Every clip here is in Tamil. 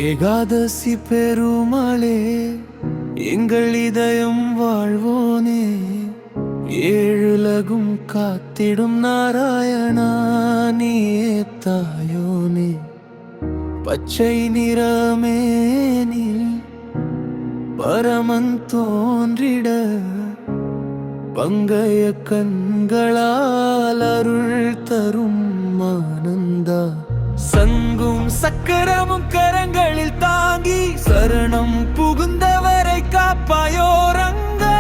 ஏகாதசி பெருமாளே எங்கள் இதயம் வாழ்வோனே, ஏழுலகும் காத்திடும் நாராயணா நீயே தாயோனே. பச்சை நிறமேனில் பரமன் தோன்றிட, பங்கைய கண்களால் அருள் தரும் ஆனந்தா. சங்கும் சக்கரமும் கரங்களில் தாங்கி சரணம் புகுந்தவரை காப்பாயோரங்கா.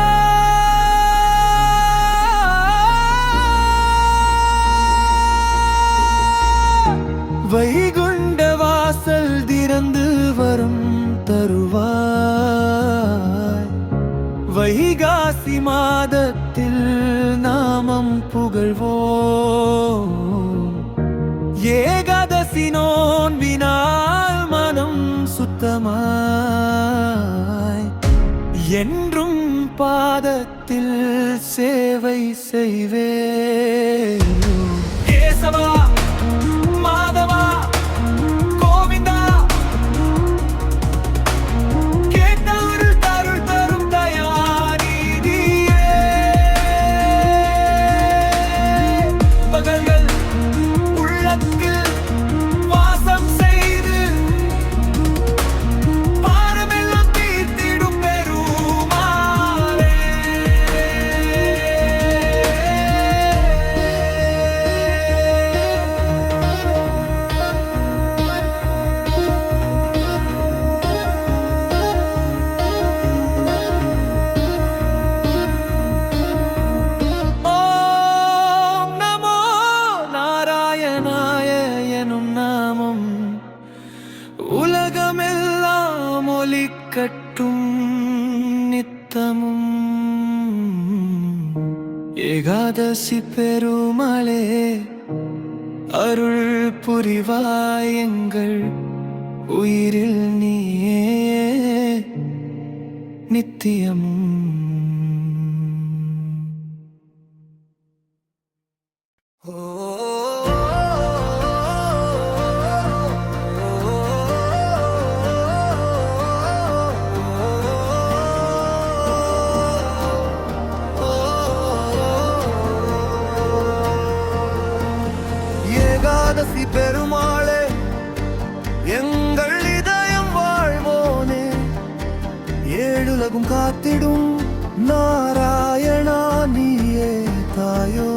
வைகுண்ட வாசல் திறந்து வரும் தருவாய், வைகாசி மாதத்தில் நாமம் புகழ்வோம். ஏகாதசி நோன்பினால் மனம் சுத்தமாய், என்றும் பாதத்தில் சேவை செய்வே. கேசவா மாதவா கோவிந்தா, கேட்டாரு தருள் தரும் தயாநிதியே. பகல்கள் உள்ளத்தில் வாசம் செய்து பாரமெல்லாம் தீர்த்திடும் பெருமாளே. ஓம் நமோ நாராயணாய எனும் நாமம் உலகமெல்லாம் ஒலிக்கட்டும் நித்தமும். ஏகாதசி பெருமாளே அருள் புரிவாய், எங்கள் உயிரில் நீயே நித்தியமும். ஏகாதசி பெருமாளே எங்கள் இதயம் வாழ்வோனே, ஏழுலகும் காத்திடும் நாராயணா நீயே தாயோ.